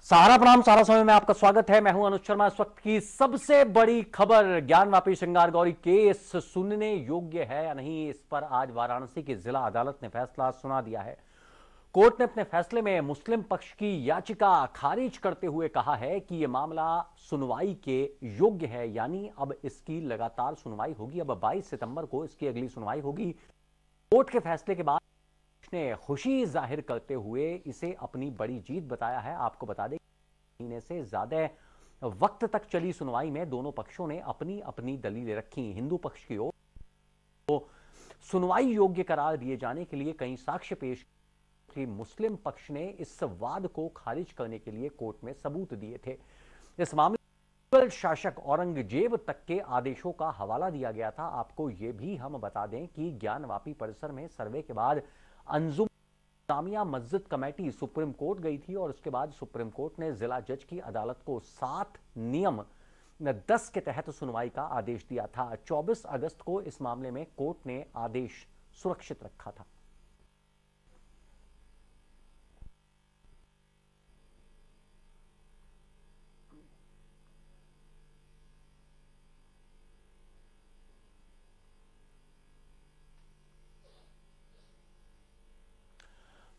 सहारा प्रणाम, सहारा समय में आपका स्वागत है। मैं हूं अनुज शर्मा। इस वक्त की सबसे बड़ी खबर, ज्ञानवापी श्रृंगार गौरी केस सुनने योग्य है या नहीं, इस पर आज वाराणसी की जिला अदालत ने फैसला सुना दिया है। कोर्ट ने अपने फैसले में मुस्लिम पक्ष की याचिका खारिज करते हुए कहा है कि यह मामला सुनवाई के योग्य है, यानी अब इसकी लगातार सुनवाई होगी। अब 22 सितंबर को इसकी अगली सुनवाई होगी। कोर्ट के फैसले के बाद ने खुशी जाहिर करते हुए इसे अपनी बड़ी जीत बताया है। आपको बता दें, महीने से ज्यादा वक्त तक चली सुनवाई में दोनों पक्षों ने अपनी अपनी दलीलें रखी। हिंदू पक्ष की ओर तो सुनवाई योग्य करार दिए जाने के लिए कई साक्ष्य पेश किए। मुस्लिम पक्ष ने इस वाद को खारिज करने के लिए कोर्ट में सबूत दिए थे। इस मामले मुगल शासक औरंगजेब तक के आदेशों का हवाला दिया गया था। आपको यह भी हम बता दें कि ज्ञानवापी परिसर में सर्वे के बाद Anjum Jamia Masjid committee supreme court गई थी और उसके बाद सुप्रीम कोर्ट ने जिला जज की अदालत को 7 नियम 10 के तहत सुनवाई का आदेश दिया था। 24 अगस्त को इस मामले में कोर्ट ने आदेश सुरक्षित रखा था।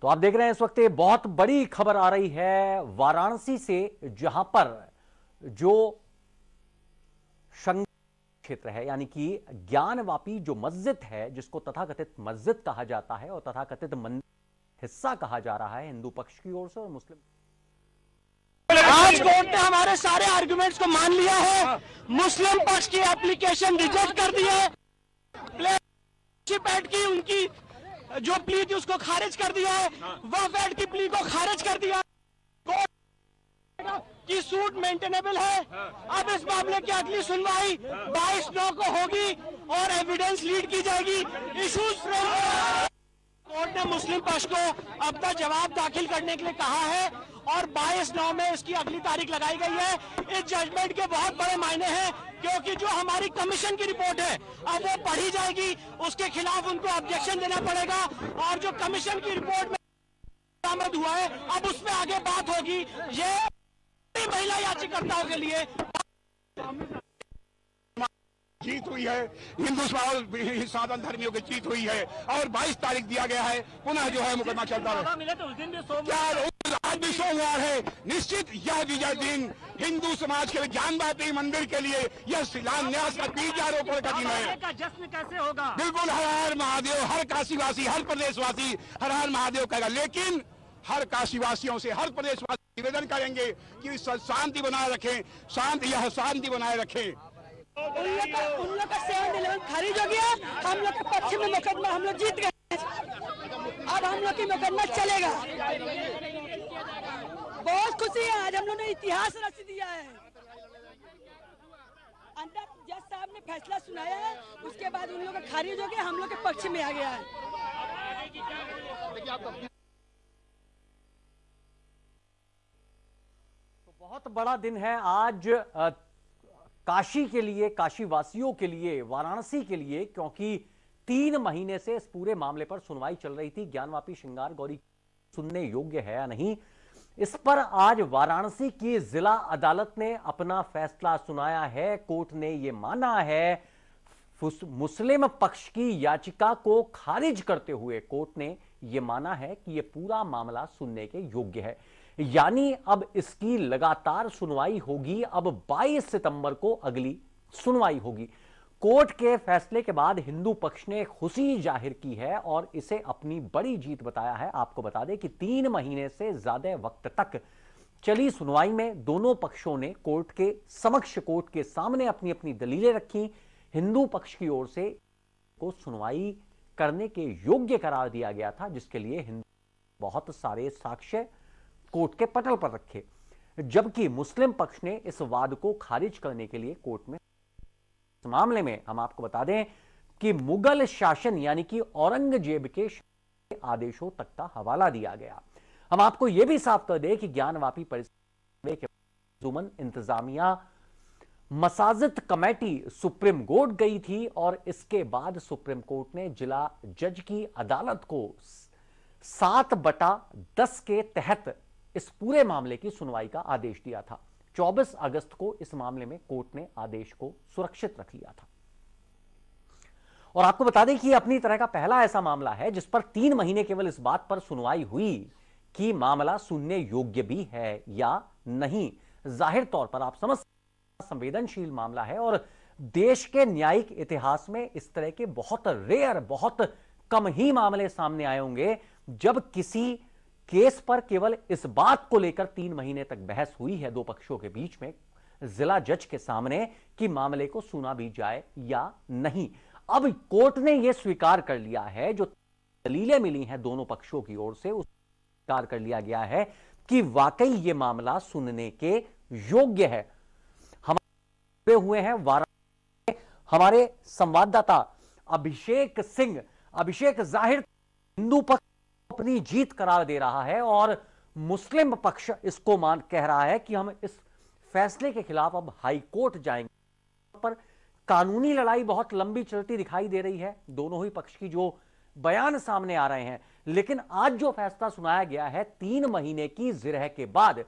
तो आप देख रहे हैं इस वक्त बहुत बड़ी खबर आ रही है वाराणसी से, जहां पर जो क्षेत्र है यानी कि ज्ञानवापी जो मस्जिद है, जिसको तथाकथित मस्जिद कहा जाता है और तथाकथित मंदिर हिस्सा कहा जा रहा है हिंदू पक्ष की ओर से और मुस्लिम। आज कोर्ट ने हमारे सारे आर्गुमेंट्स को मान लिया है। मुस्लिम पक्ष की एप्लीकेशन रिजेक्ट कर दी है। एक्ट की उनकी जो प्ली थी उसको खारिज कर दिया है। वक्फ एक्ट की प्ली को खारिज कर दिया। कोर्ट की सूट मेंटेनेबल है। अब इस मामले की अगली सुनवाई 22/9 को होगी और एविडेंस लीड की जाएगी। इशूज कोर्ट ने मुस्लिम पक्ष को अब तक जवाब दाखिल करने के लिए कहा है और 22/9 में इसकी अगली तारीख लगाई गई है। इस जजमेंट के बहुत बड़े मायने हैं, क्योंकि जो हमारी कमीशन की रिपोर्ट है अब वो पढ़ी जाएगी, उसके खिलाफ उनको ऑब्जेक्शन देना पड़ेगा और जो कमीशन की रिपोर्ट में बरामद हुआ है अब उसमें आगे बात होगी। ये महिला याचिकाकर्ताओं के लिए जीत हुई है, हिंदू सनातन धर्मियों की जीत हुई है और 22 तारीख दिया गया है। पुनः जो है मुकदमा चलता है। आज भी सोमवार है। निश्चित यह विजय दिन हिंदू समाज के ज्ञानवापी मंदिर के लिए यह शिलान्यास का बीजारोपण का दिन है। जश्न कैसे होगा? बिल्कुल हर हर महादेव, हर काशीवासी, हर प्रदेशवासी हर हर महादेव कहेगा, लेकिन हर काशीवासियों से हर प्रदेशवासी निवेदन करेंगे कि शांति बनाए रखें, शांति बनाए रखें। उन लोग का 7-11 खारिज हो गया। हम लोग के पक्ष में मुकदमा हम लोग जीत गए। अब हम लोग की मुकदमा चलेगा। बहुत खुशी है, आज हम लोग ने इतिहास रच दिया है। अंदर जज साहब ने फैसला सुनाया है, उसके बाद उन लोग का खारिज हो गया, हम लोग के पक्ष में आ गया है। तो बहुत बड़ा दिन है आज काशी के लिए, काशी वासियों के लिए, वाराणसी के लिए, क्योंकि 3 महीने से इस पूरे मामले पर सुनवाई चल रही थी। ज्ञानवापी श्रृंगार गौरी सुनने योग्य है या नहीं, इस पर आज वाराणसी की जिला अदालत ने अपना फैसला सुनाया है। कोर्ट ने यह माना है, मुस्लिम पक्ष की याचिका को खारिज करते हुए कोर्ट ने यह माना है कि यह पूरा मामला सुनने के योग्य है, यानी अब इसकी लगातार सुनवाई होगी। अब 22 सितंबर को अगली सुनवाई होगी। कोर्ट के फैसले के बाद हिंदू पक्ष ने खुशी जाहिर की है और इसे अपनी बड़ी जीत बताया है। आपको बता दें कि 3 महीने से ज्यादा वक्त तक चली सुनवाई में दोनों पक्षों ने कोर्ट के समक्ष, कोर्ट के सामने अपनी अपनी दलीलें रखी। हिंदू पक्ष की ओर से को सुनवाई करने के योग्य करार दिया गया था, जिसके लिए हिंदू बहुत सारे साक्ष्य कोर्ट के पटल पर रखे, जबकि मुस्लिम पक्ष ने इस वाद को खारिज करने के लिए कोर्ट में, इस मामले में हम आपको बता दें कि मुगल शासन यानी कि औरंगजेब के आदेशों तक का हवाला दिया गया। हम आपको यह भी साफ कर दें कि ज्ञानवापी परिसर के अंजुमन इंतजामिया मसाजिद कमेटी सुप्रीम कोर्ट गई थी और इसके बाद सुप्रीम कोर्ट ने जिला जज की अदालत को 7/10 के तहत इस पूरे मामले की सुनवाई का आदेश दिया था। 24 अगस्त को इस मामले में कोर्ट ने आदेश को सुरक्षित रख लिया था। और आपको बता दें कि यह अपनी तरह का पहला ऐसा मामला है जिस पर 3 महीने केवल इस बात पर सुनवाई हुई कि मामला सुनने योग्य भी है या नहीं। जाहिर तौर पर आप समझ संवेदनशील मामला है और देश के न्यायिक इतिहास में इस तरह के बहुत रेयर, बहुत कम ही मामले सामने आए होंगे जब किसी केस पर केवल इस बात को लेकर 3 महीने तक बहस हुई है दो पक्षों के बीच में जिला जज के सामने कि मामले को सुना भी जाए या नहीं। अब कोर्ट ने यह स्वीकार कर लिया है, जो दलीलें मिली हैं दोनों पक्षों की ओर से, उस स्वीकार कर लिया गया है कि वाकई यह मामला सुनने के योग्य है। हमारे हुए हैं वाराणसी हमारे संवाददाता अभिषेक जाहिर हिंदू पक्ष अपनी जीत करार दे रहा है और मुस्लिम पक्ष इसको कह रहा है कि हम इस फैसले के खिलाफ अब हाई कोर्ट जाएंगे। पर कानूनी लड़ाई बहुत लंबी चलती दिखाई दे रही है, दोनों ही पक्ष की जो बयान सामने आ रहे हैं, लेकिन आज जो फैसला सुनाया गया है 3 महीने की जिरह के बाद,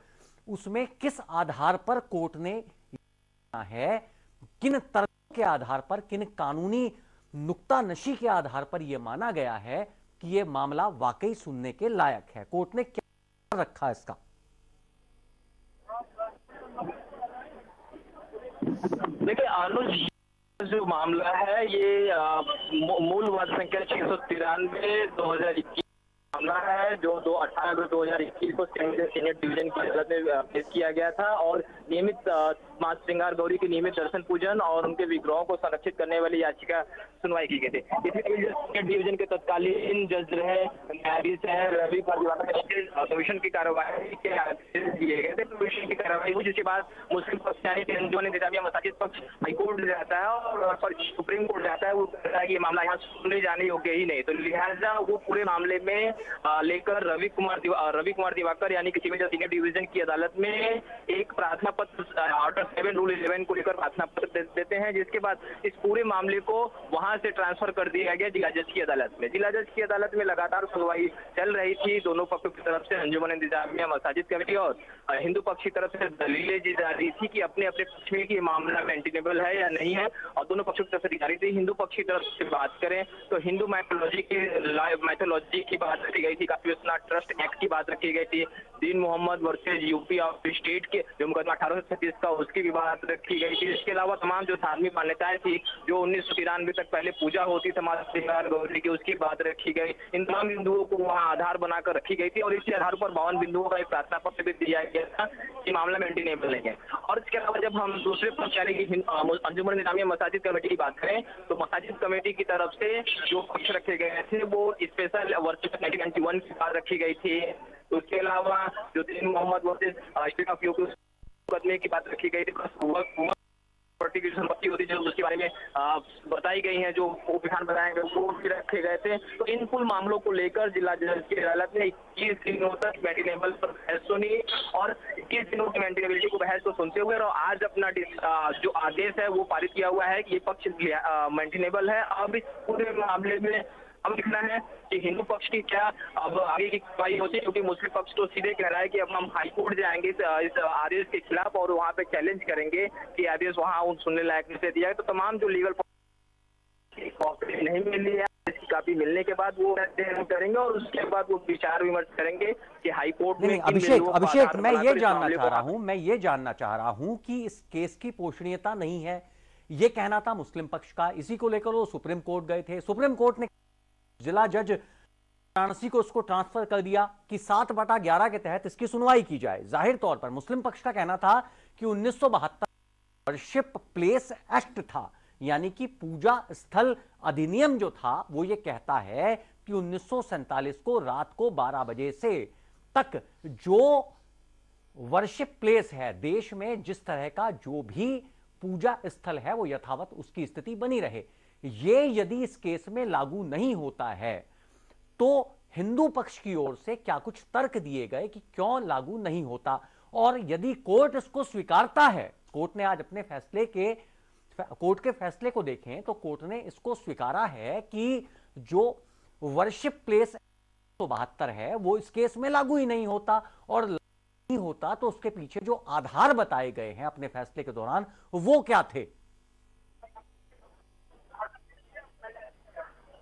उसमें किस आधार पर कोर्ट ने है, किन तर्कों के आधार पर, किन कानूनी नुक्तानशी के आधार पर यह माना गया है कि यह मामला वाकई सुनने के लायक है। कोर्ट ने क्या रखा इसका? देखिए अनुज, जो मामला है ये मूल वाद संख्या 693 2021 मामला है जो 18 अगस्त 2021 को सीनियर डिवीजन की अदालत में पेश किया गया था और नियमित मां श्रृंगार गौरी के नियमित दर्शन पूजन और उनके विग्रहों को संरक्षित करने वाली याचिका सुनवाई की गई थी। इसमें डिवीजन के तत्कालीन जज रहे न्यायाधीश है रवि कमीशन की कार्रवाई के आदेश दिए गए थे। कमीशन की कार्रवाई हुई जिसके बाद मुस्लिम पक्ष यानी इंतजामिया मसाजिद पक्ष हाईकोर्ट जाता है और सुप्रीम कोर्ट जाता है। वो कहता है कि ये मामला यहाँ सुनने जाने योग्य ही नहीं, तो लिहाजा वो पूरे मामले में लेकर रवि कुमार दिवाकर यानी कि सीनियर डिवीजन की अदालत में एक प्रार्थना पत्र ऑर्डर 7 रूल 11 को लेकर प्रार्थना पत्र देते हैं, जिसके बाद इस पूरे मामले को वहां से ट्रांसफर कर दिया गया जिला जज की अदालत में। जिला जज की अदालत में लगातार सुनवाई चल रही थी। दोनों पक्षों की तरफ से अंजुमन इंतजामिया मसाजिद कमेटी और हिंदू पक्ष की तरफ से दलीलें दी जा रही थी कि अपने अपने पक्ष में कि मामला मेंटेनेबल है या नहीं है, और दोनों पक्षों की तरफ से दी जा रही थी। हिंदू पक्ष की तरफ से बात करें तो हिंदू मैथोलॉजी की बात रखी गई थी, काफी विश्वनाथ ट्रस्ट एक्ट की बात रखी गई थी, Deen Mohammad versus UP of state के जो मुकदमा 1836 का उसकी भी बात रखी गई थी। इसके अलावा तमाम जो धार्मिक मान्यताएं थी जो 1993 तक पहले पूजा होती थी मां श्रृंगार गौरी की, उसकी बात रखी गई। इन तमाम बिंदुओं को वहां आधार बनाकर रखी गई थी और इसी आधार पर 52 बिंदुओं का एक प्रार्थना पत्र भी दिया गया था कि मामला मेंटेनेबल नहीं है। और इसके अलावा जब हम दूसरे पक्ष यानी कि अंजुमन इंतजामिया मसाजिद कमेटी की बात करें तो मसाजिद कमेटी की तरफ से जो पक्ष रखे गए थे वो स्पेशल वर्शिप 1991 की बात रखी गई थी। उसके अलावा जो Deen Mohammad versus state of UP मुकदमे की बात रखी गई थी, प्रॉपर्टी की संपत्ति होती है उसके बारे में बताई गई है, जो विधान बताए गए वो भी रखे गए थे। तो इन कुल मामलों को लेकर जिला जज की अदालत ने 21 दिनों तक मेंटेनेबल पर बहस सुनी और 21 दिनों की मेंटेनेबिलिटी को बहस को सुनते हुए और आज अपना जो आदेश है वो पारित किया हुआ है कि ये पक्ष मेंटेनेबल है। अब इस पूरे मामले में अब दिखना है कि हिंदू पक्ष की क्या अब आगे की कार्रवाई होती है, क्योंकि मुस्लिम पक्ष तो सीधे कह रहा है कि अब हम हाई कोर्ट जाएंगे इस आदेश के खिलाफ और वहां पे चैलेंज करेंगे कि आदेश वहां सुनने लायक नहीं दिया है। तो तमाम जो लीगल कॉपी नहीं मिली है, इसकी कॉपी मिलने के बाद वो करेंगे और उसके बाद वो विचार विमर्श करेंगे कि हाई कोर्ट में। अभिषेक मैं ये जानना चाह रहा हूं कि इस केस की पोषणीयता नहीं है, ये कहना था मुस्लिम पक्ष का। इसी को लेकर वो सुप्रीम कोर्ट गए थे। सुप्रीम कोर्ट ने जिला जज वाराणसी को उसको ट्रांसफर कर दिया कि 7/11 के तहत इसकी सुनवाई की जाए। जाहिर तौर पर मुस्लिम पक्ष का कहना था कि 1972 वर्शिप प्लेस एक्ट था, यानी कि पूजा स्थल अधिनियम जो था वो ये कहता है कि 1947 को रात को 12 बजे से तक जो वर्शिप प्लेस है, देश में जिस तरह का जो भी पूजा स्थल है वो यथावत उसकी स्थिति बनी रहे। ये यदि इस केस में लागू नहीं होता है तो हिंदू पक्ष की ओर से क्या कुछ तर्क दिए गए कि क्यों लागू नहीं होता, और यदि कोर्ट इसको स्वीकारता है, कोर्ट ने आज अपने कोर्ट के फैसले को देखें तो कोर्ट ने इसको स्वीकारा है कि जो वर्शिप प्लेस 172 है वो इस केस में लागू ही नहीं होता और नहीं होता तो उसके पीछे जो आधार बताए गए हैं अपने फैसले के दौरान वो क्या थे?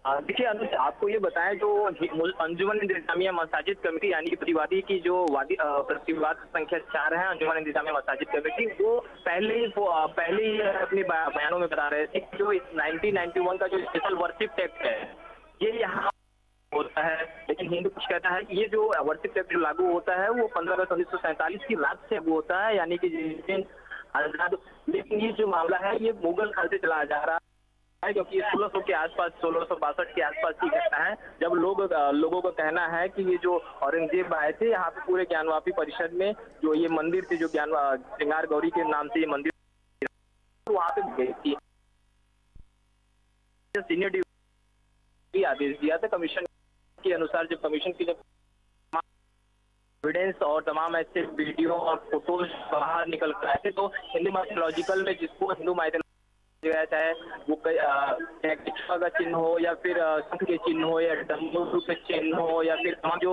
देखिए अनुज, आपको ये बताएं, जो अंजुमन इंतजामिया मसाजिद कमेटी यानी प्रतिवादी की जो प्रतिवाद संख्या 4 है, अंजुमन इंतजामिया मसाजिद कमेटी, वो पहले ही अपने बयानों में बता रहे थे कि जो 1991 का जो स्पेशल वर्शिप एक्ट है ये यहाँ होता है, लेकिन हिंदू पक्ष कहता है कि ये जो वर्शिप एक्ट जो लागू होता है वो 15 अगस्त 1947 की रात से लागू होता है, यानी कि जिस दिन आजाद। लेकिन ये जो मामला है ये मुगल काल से चला जा रहा है, क्योंकि 1600 के आसपास, 1662 के आसपास की घटना है, जब लोगों का कहना है कि ये जो औरंगजेब आए थे यहाँ पे पूरे ज्ञानवापी परिषद में जो ये मंदिर थे, जो श्रृंगार गौरी के नाम से ये मंदिर, वहाँ पे गई थी। सीनियर डिवीजन आदेश दिया था कमीशन के अनुसार, जब कमीशन की एविडेंस और तमाम ऐसे वीडियो और फोटोज बाहर निकल कर आए थे, तो हिंदू माइथोलॉजिकल में, जिसको हिंदू माइथोलॉजी चाहे वो का चिन्ह हो या फिर शंख के चिन्ह हो या डमरू के चिन्ह हो या फिर जो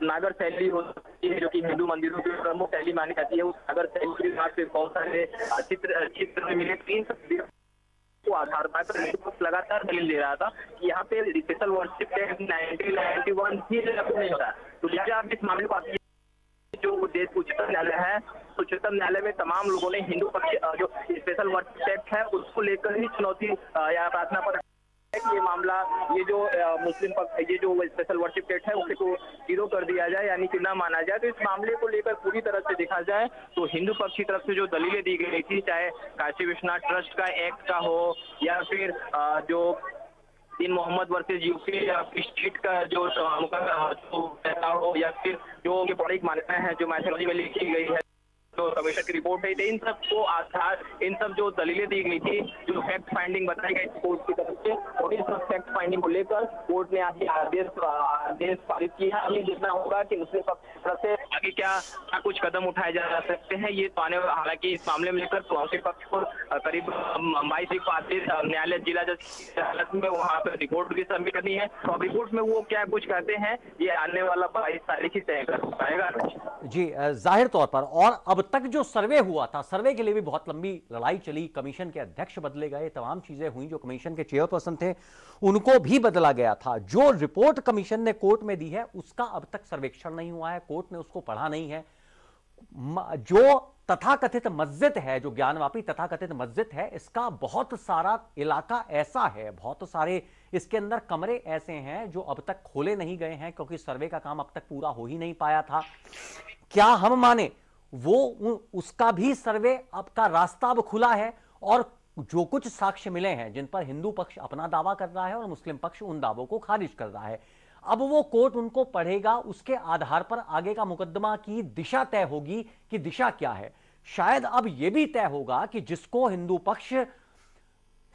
नागर शैली होती है जो कि हिंदू मंदिरों की प्रमुख शैली मानी जाती है, उस नागर शैली के बाद से बहुत सारे चित्र मिले। 3 को आधार पर लगातार दलील दे रहा था कि यहाँ पे स्पेशल वर्शिप एक्ट 1991 ही लागू नहीं होता। तो लिहाजा आप इस मामले को जो देश उच्चतम न्यायालय है, उच्चतम न्यायालय में तमाम लोगों ने हिंदू पक्ष जो स्पेशल वर्शिप एक्ट है उसको लेकर ही चुनौती या प्रार्थना पर कि ये मामला, ये जो मुस्लिम पक्ष, ये जो स्पेशल वर्शिप एक्ट है उसको जीरो कर दिया जाए, यानी कि ना माना जाए। तो इस मामले को लेकर पूरी तरह से देखा जाए तो हिंदू पक्ष की तरफ से जो दलीलें दी गई थी, चाहे काशी विश्वनाथ ट्रस्ट का एक्ट का हो या फिर जो दिन मोहम्मद वर्सेज यूपी या स्टेट का जो हो या फिर जो उनकी पौराणिक मान्यताएं हैं जो माइथोलॉजी में लिखी गई है, तो कमीशन की रिपोर्ट है, इन सब को आधार, इन सब जो दलीलें दी गई थी, जो फैक्ट फाइंडिंग बताई गई कोर्ट की तरफ से, और इन सब फैक्ट फाइंडिंग को लेकर कोर्ट ने आदेश पारित किया। अभी देखना होगा कि मुस्लिम पक्ष की तरफ से आगे क्या कुछ कदम उठाए जा सकते हैं। ये तो आने, हालांकि इस मामले में लेकर मुस्लिम पक्ष को करीब 22 को आदेश न्यायालय जिला जज की अदालत में वहाँ पर रिपोर्ट भी सबमिट करनी है, और रिपोर्ट में वो क्या कुछ कहते हैं ये आने वाला 22 तारीख ही तय कर पाएगा जी। जाहिर तौर पर, और अब तक जो सर्वे हुआ था, सर्वे के लिए भी बहुत लंबी लड़ाई चली, कमीशन के अध्यक्ष बदले गए, तमाम चीजें हुई, जो कमीशन के चेयरपर्सन थे उनको भी बदला गया था। जो रिपोर्ट कमीशन ने कोर्ट में दी है उसका अब तक सर्वेक्षण नहीं हुआ है, कोर्ट ने उसको पढ़ा नहीं है। जो तथाकथित मस्जिद है, जो ज्ञानवापी तथाकथित मस्जिद है, इसका बहुत सारा इलाका ऐसा है, बहुत सारे इसके अंदर कमरे ऐसे हैं जो अब तक खोले नहीं गए हैं, क्योंकि सर्वे का काम अब तक पूरा हो ही नहीं पाया था। क्या हम माने वो उसका भी सर्वे अब का रास्ता अब खुला है, और जो कुछ साक्ष्य मिले हैं जिन पर हिंदू पक्ष अपना दावा कर रहा है और मुस्लिम पक्ष उन दावों को खारिज कर रहा है, अब वो कोर्ट उनको पढ़ेगा, उसके आधार पर आगे का मुकदमा की दिशा तय होगी कि दिशा क्या है। शायद अब यह भी तय होगा कि जिसको हिंदू पक्ष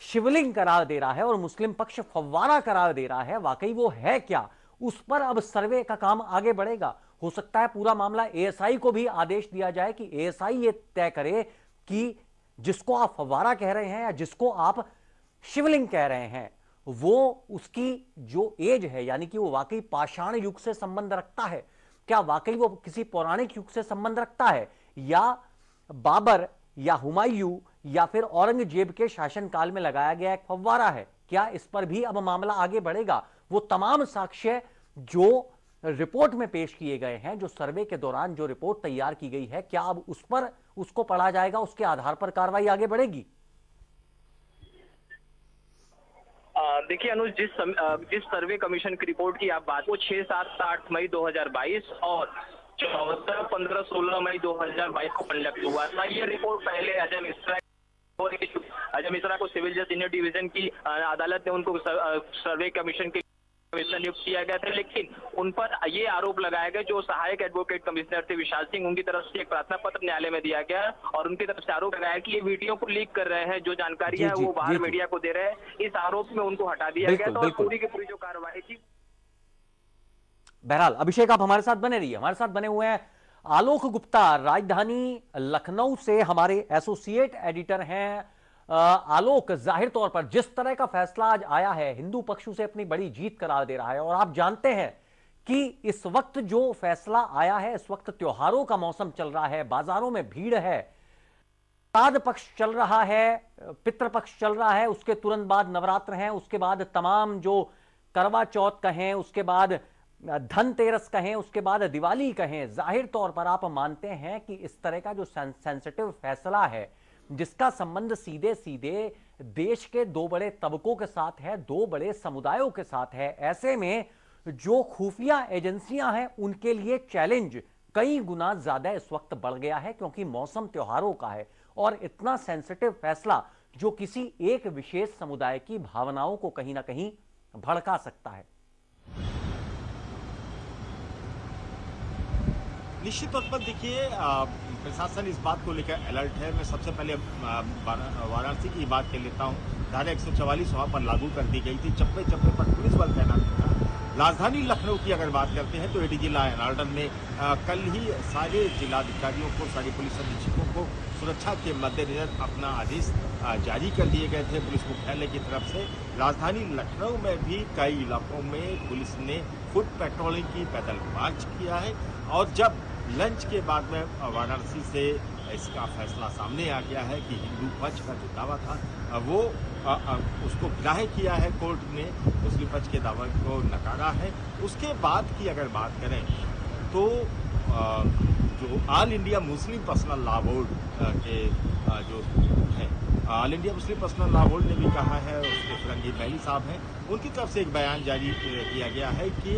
शिवलिंग करार दे रहा है और मुस्लिम पक्ष फव्वारा करार दे रहा है, वाकई वो है क्या, उस पर अब सर्वे का काम आगे बढ़ेगा। हो सकता है पूरा मामला एएसआई को भी आदेश दिया जाए कि एएसआई ये तय करे कि जिसको आप फव्वारा कह रहे हैं या जिसको आप शिवलिंग कह रहे हैं, वो उसकी जो एज है, यानी कि वो वाकई पाषाण युग से संबंध रखता है, क्या वाकई वो किसी पौराणिक युग से संबंध रखता है, या बाबर या हुमायूं या फिर औरंगजेब के शासनकाल में लगाया गया एक फव्वारा है। क्या इस पर भी अब मामला आगे बढ़ेगा? वो तमाम साक्ष्य जो रिपोर्ट में पेश किए गए हैं, जो सर्वे के दौरान जो रिपोर्ट तैयार की गई है, क्या अब उस पर उसको पढ़ा जाएगा, उसके आधार पर कार्रवाई आगे बढ़ेगी? देखिए अनुज, जिस सर्वे कमीशन की रिपोर्ट की आप बात, वो 6, 7, 8 मई 2022 और 14, 15, 16 मई 2022 को कंडक्ट हुआ था। ये रिपोर्ट पहले अजय मिश्रा को सिविल जज सीनियर डिवीजन की अदालत ने उनको सर्वे कमीशन के कमिश्नर नियुक्त किया गया था, लेकिन उन पर ये आरोप लगाया गया, जो सहायक एडवोकेट कमिश्नर थे विशाल सिंह, उनकी तरफ से एक प्रार्थना पत्र न्यायालय में दिया गया और उनकी तरफ से आरोप लगाया कि ये वीडियो को लीक कर रहे हैं, जो जानकारी है वो बाहर मीडिया को दे रहे हैं। इस आरोप में उनको हटा दिया गया था और पूरी की पूरी जो कार्रवाई थी। बहरहाल अभिषेक, आप हमारे साथ बने रहिए, हमारे साथ बने हुए हैं आलोक गुप्ता, राजधानी लखनऊ से हमारे एसोसिएट एडिटर हैं। आलोक, जाहिर तौर पर जिस तरह का फैसला आज आया है, हिंदू पक्ष से अपनी बड़ी जीत करार दे रहा है, और आप जानते हैं कि इस वक्त जो फैसला आया है, इस वक्त त्योहारों का मौसम चल रहा है, बाजारों में भीड़ है, श्राद्ध पक्ष चल रहा है, पितृपक्ष चल रहा है, उसके तुरंत बाद नवरात्र हैं, उसके बाद तमाम जो करवा चौथ कहें, उसके बाद धनतेरस कहें, उसके बाद दिवाली कहें। जाहिर तौर पर आप मानते हैं कि इस तरह का जो सेंसिटिव फैसला है, जिसका संबंध सीधे सीधे देश के दो बड़े तबकों के साथ है, दो बड़े समुदायों के साथ है, ऐसे में जो खुफिया एजेंसियां हैं उनके लिए चैलेंज कई गुना ज्यादा इस वक्त बढ़ गया है, क्योंकि मौसम त्योहारों का है और इतना सेंसिटिव फैसला जो किसी एक विशेष समुदाय की भावनाओं को कहीं ना कहीं भड़का सकता है। निश्चित तौर पर देखिए, प्रशासन इस बात को लेकर अलर्ट है। मैं सबसे पहले वाराणसी की बात कर लेता हूँ। धारा 144 वहाँ पर लागू कर दी गई थी, चप्पे चप्पे पर पुलिस बल तैनात था। राजधानी लखनऊ की अगर बात करते हैं तो एडीजी लॉ एंड ऑर्डर ने कल ही सारे जिलाधिकारियों को, सारे पुलिस अधीक्षकों को सुरक्षा के मद्देनजर अपना आदेश जारी कर दिए गए थे पुलिस मुख्यालय की तरफ से। राजधानी लखनऊ में भी कई इलाकों में पुलिस ने फुट पेट्रोलिंग की, पैदल मार्च किया है। और जब लंच के बाद में वाराणसी से इसका फैसला सामने आ गया है कि हिंदू पक्ष का जो दावा था वो उसको ग्राह्य किया है कोर्ट ने, मुस्लिम पक्ष के दावे को नकारा है। उसके बाद की अगर बात करें तो जो all India Muslim personal law board के जो है, all India Muslim personal law board ने भी कहा है, उसके फिरंगी महली साहब हैं, उनकी तरफ से एक बयान जारी किया गया है कि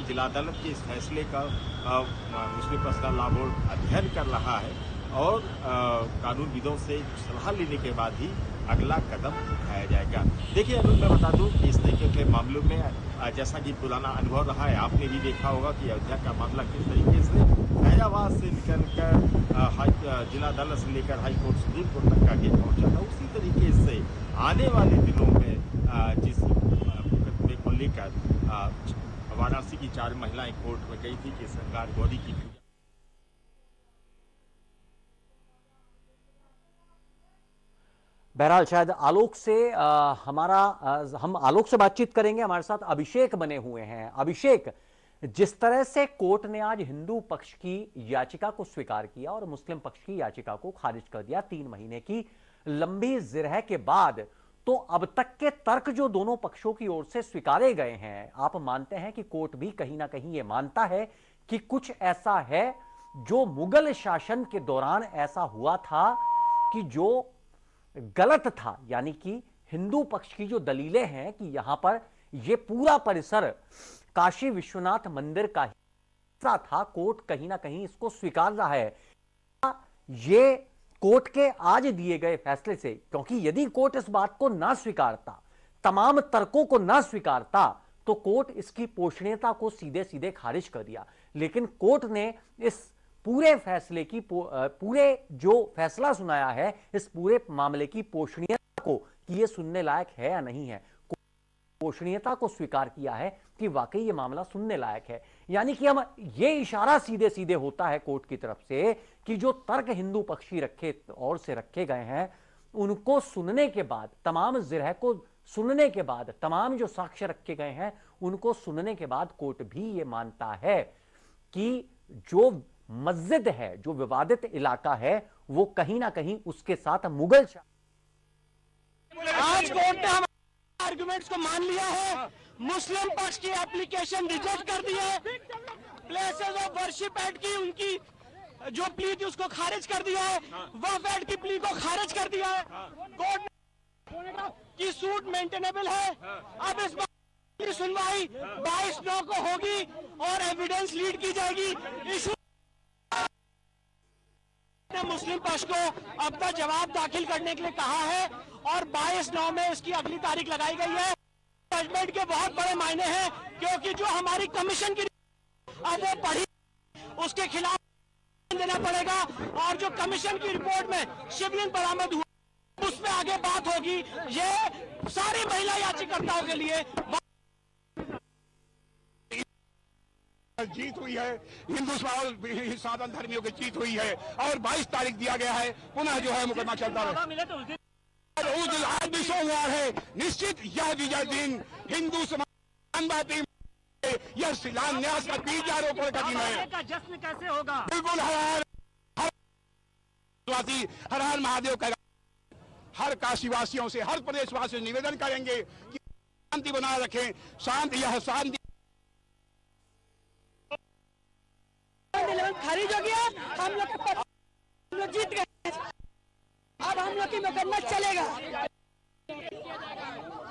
जिला अदालत के इस फैसले का मुस्लिम पर्सनल लॉ बोर्ड अध्ययन कर रहा है और कानूनविदों से सलाह लेने के बाद ही अगला कदम उठाया जाएगा। देखिए अरुण, मैं बता दूं कि इस तरीके के मामलों में जैसा कि पुराना अनुभव रहा है, आपने भी देखा होगा कि अयोध्या का मामला किस तरीके से फैजाबाद से निकलकर जिला अदालत से लेकर हाईकोर्ट, सुप्रीम कोर्ट तक का आगे पहुंचा था। उसी तरीके से आने वाले दिनों में जिस मुकदमे को लेकर वाराणसी की 4 महिलाएं कोर्ट में गई थी कि श्रृंगार गौरी की पूजा। बहरहाल शायद आलोक से हम आलोक से बातचीत करेंगे। हमारे साथ अभिषेक बने हुए हैं। अभिषेक, जिस तरह से कोर्ट ने आज हिंदू पक्ष की याचिका को स्वीकार किया और मुस्लिम पक्ष की याचिका को खारिज कर दिया 3 महीने की लंबी जिरह के बाद, तो अब तक के तर्क जो दोनों पक्षों की ओर से स्वीकारे गए हैं, आप मानते हैं कि कोर्ट भी कहीं ना कहीं यह मानता है कि कुछ ऐसा है जो मुगल शासन के दौरान ऐसा हुआ था कि जो गलत था, यानी कि हिंदू पक्ष की जो दलीलें हैं कि यहां पर यह पूरा परिसर काशी विश्वनाथ मंदिर का हिस्सा था, कोर्ट कहीं ना कहीं इसको स्वीकार रहा है। ये कोर्ट के आज दिए गए फैसले से, क्योंकि यदि कोर्ट इस बात को ना स्वीकारता, तमाम तर्कों को ना स्वीकारता, तो कोर्ट इसकी पोषणीयता को सीधे सीधे खारिज कर दिया। लेकिन कोर्ट ने इस पूरे फैसले की पूरे जो फैसला सुनाया है, इस पूरे मामले की पोषणीयता को कि यह सुनने लायक है या नहीं है, पोषणीयता को स्वीकार किया है कि वाकई ये मामला सुनने लायक है। यानी कि हम ये इशारा सीधे सीधे होता है कोर्ट की तरफ से कि जो तर्क हिंदू पक्षी और से रखे गए हैं, उनको सुनने के बाद, तमाम जिरह को सुनने के बाद, तमाम जो साक्ष्य रखे गए हैं उनको सुनने के बाद कोर्ट भी ये मानता है कि जो मस्जिद है, जो विवादित इलाका है, वो कहीं ना कहीं उसके साथ मुगल आज कोर्ट ने हमारे आर्गुमेंट्स को मान लिया है, मुस्लिम पक्ष की एप्लीकेशन रिजेक्ट कर दी है, प्लेसेस ऑफ वर्शिप एक्ट की उनकी जो प्ली थी उसको खारिज कर दिया है, वक्फ एक्ट की प्ली को खारिज कर दिया है। कोर्ट ने की सूट मेंटेनेबल है। अब इस बात की सुनवाई 22/9 को होगी और एविडेंस लीड की जाएगी। इशू मुस्लिम पक्ष को अब तक जवाब दाखिल करने के लिए कहा है और 22/9 में इसकी अगली तारीख लगाई गई है। जजमेंट के बहुत बड़े मायने हैं, क्योंकि जो हमारी कमीशन की अब वो पढ़ी, उसके खिलाफ देना पड़ेगा और जो कमीशन की रिपोर्ट में शिवलिंग बरामद हुआ, उसमें आगे बात होगी। ये सारी महिला याचिकाकर्ताओं के लिए जीत हुई है, हिंदू साधन धर्मियों की जीत हुई है और 22 तारीख दिया गया है, पुनः जो है मुकदमा चलता है। आज भी सोमवार है, निश्चित यह विजय दिन हिंदू समाज है, यह शिलान्यास का बीजारोपण का दिन है। का जश्न कैसे होगा? बिल्कुल हर हर महादेव का हर काशीवासियों से, हर प्रदेशवासियों से निवेदन करेंगे कि शांति बनाए रखें। शांति, यह शांति खारिज हो गया, हम लोग जीत गए। अब हम लोग की मुकदमा चलेगा।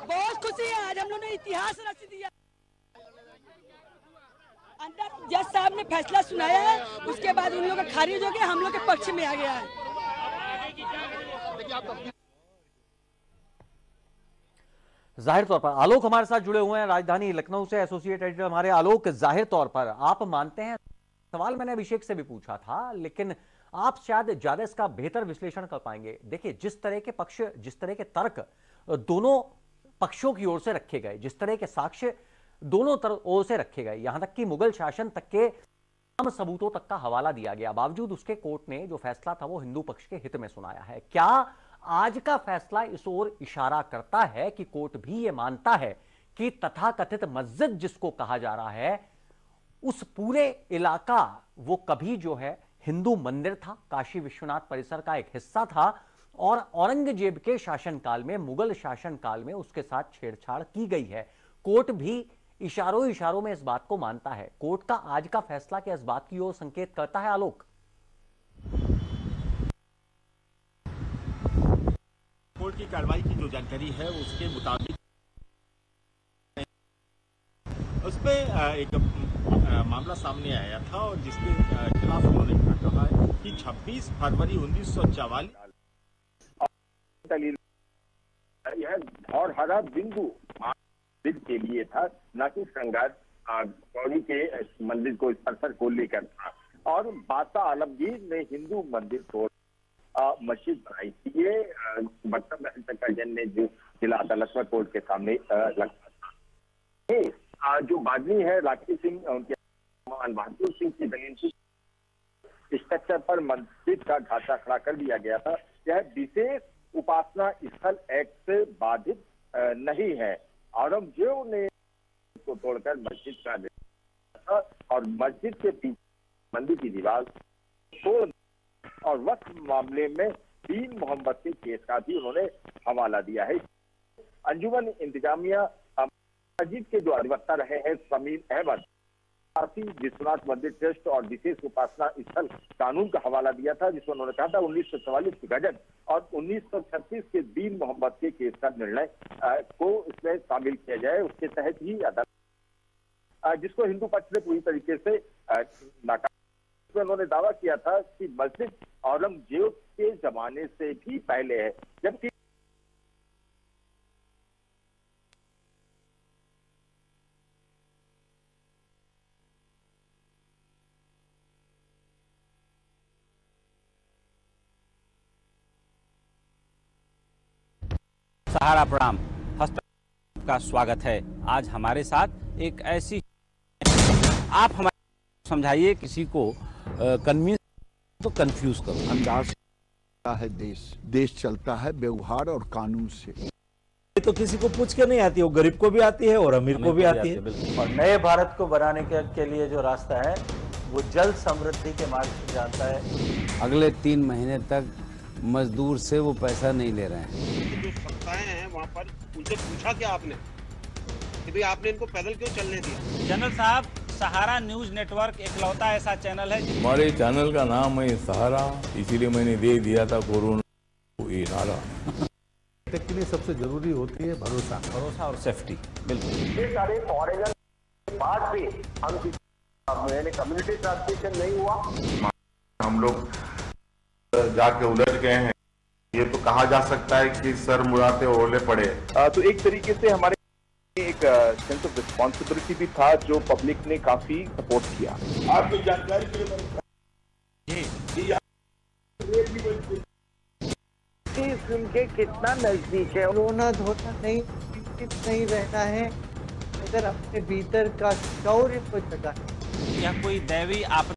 बहुत खुशी है, आज हम लोग ने इतिहास रच दिया। अंदर जज साहब ने फैसला सुनाया है, उसके बाद उन लोगों का खारिज हो गया, हम लोग के पक्ष में आ गया है। जाहिर तौर पर आलोक हमारे साथ जुड़े हुए हैं राजधानी लखनऊ से, एसोसिएट एडिटर हमारे। आलोक, जाहिर तौर पर आप मानते हैं, सवाल मैंने अभिषेक से भी पूछा था, लेकिन आप शायद ज्यादा इसका बेहतर विश्लेषण कर पाएंगे। देखिए, जिस तरह के पक्ष, जिस तरह के तर्क दोनों पक्षों की ओर से रखे गए, जिस तरह के साक्ष्य दोनों ओर से रखे गए, यहां तक कि मुगल शासन तक के तमाम सबूतों तक का हवाला दिया गया, बावजूद उसके कोर्ट ने जो फैसला था वो हिंदू पक्ष के हित में सुनाया है। क्या आज का फैसला इस ओर इशारा करता है कि कोर्ट भी ये मानता है कि तथाकथित मस्जिद जिसको कहा जा रहा है, उस पूरे इलाका वो कभी जो है हिंदू मंदिर था, काशी विश्वनाथ परिसर का एक हिस्सा था, और औरंगजेब के शासनकाल में, मुगल शासनकाल में उसके साथ छेड़छाड़ की गई है। कोर्ट भी इशारों में इस बात को मानता है। कोर्ट का आज का फैसला क्या इस बात की ओर संकेत करता है आलोक? कोर्ट की कार्रवाई की जो जानकारी है उसके मुताबिक उसमें एक मामला सामने आया था और जिसके खिलाफ उन्होंने कहा है कि 26 फरवरी 1944 यह और हरा बिंदु के लिए था, न कि श्रृंगार गौरी के मंदिर को, इस परिसर को लेकर था। और बादशाह आलमगीर ने हिंदू मंदिर को मस्जिद बनाई थी। ये बख्तर महल तक ने जो जिला अदालत में कोर्ट के सामने रखा था। जो बादनी है राकेश सिंह, उनके बहादुर सिंह की दलील थी, स्ट्रक्चर पर मस्जिद का ढांचा खड़ा कर दिया गया था। यह विशेष उपासना स्थल एक्ट से बाधित नहीं है। औरंगजेब ने इसको तोड़कर मस्जिद का निर्माण था और मस्जिद के पीछे मंदिर की दीवार तोड़ और वक्फ मामले में दीन मोहम्मद के केस का भी उन्होंने हवाला दिया है। अंजुमन इंतजामिया मस्जिद के जो अधिवक्ता रहे हैं समीर अहमद, काशी विश्वनाथ मंदिर ट्रस्ट और विशेष उपासना स्थल कानून का हवाला दिया था, जिसमें उन्होंने कहा था 1944 के गजन और 1936 के दीन मोहम्मद के केस का निर्णय को इसमें शामिल किया जाए। उसके तहत ही अदालत, जिसको हिंदू पक्ष ने पूरी तरीके से नाकाम, उसमें उन्होंने दावा किया था कि मस्जिद औरंगजेब के जमाने से भी पहले है, जबकि सहारा प्रणाम का स्वागत है। आज हमारे साथ एक ऐसी, आप हमारे समझाइए, किसी को कन्विंस तो कंफ्यूज करो। अंदाज है देश चलता है व्यवहार और कानून से। ये तो किसी को पूछ के नहीं आती, वो गरीब को भी आती है और अमीर को भी आती है। और नए भारत को बनाने के लिए जो रास्ता है वो जल समृद्धि के मार्ग से जाता है। अगले 3 महीने तक मजदूर से वो पैसा नहीं ले रहे हैं। जो संस्थाएं हैं वहाँ पर उनसे पूछा क्या आपने कि भाई आपने इनको पैदल क्यों चलने दिया? जनरल साहब, सहारा न्यूज नेटवर्क एकलौता ऐसा चैनल है। हमारे चैनल का नाम है सहारा, इसीलिए मैंने दे दिया था कोरोना को ये नारा। के लिए सबसे जरूरी होती है भरोसा, भरोसा और सेफ्टी। बिल्कुल। ये सारे फॉरेनर के बाद भी हम कम्युनिटी ट्रांसमिशन नहीं हुआ। हम लोग जाके उलझ गए हैं। ये तो कहा जा सकता है कि सर मुड़ाते ओले पड़े। तो एक तरीके से हमारे एक सेंस ऑफ रिस्पॉन्सिबिलिटी भी था, जो पब्लिक ने काफी सपोर्ट किया। आपकी जानकारी के फिल्म के कितना नजदीक है। रोना धोना नहीं रहना है अगर अपने भीतर का शौर्य को जगा। यह कोई दैवी आप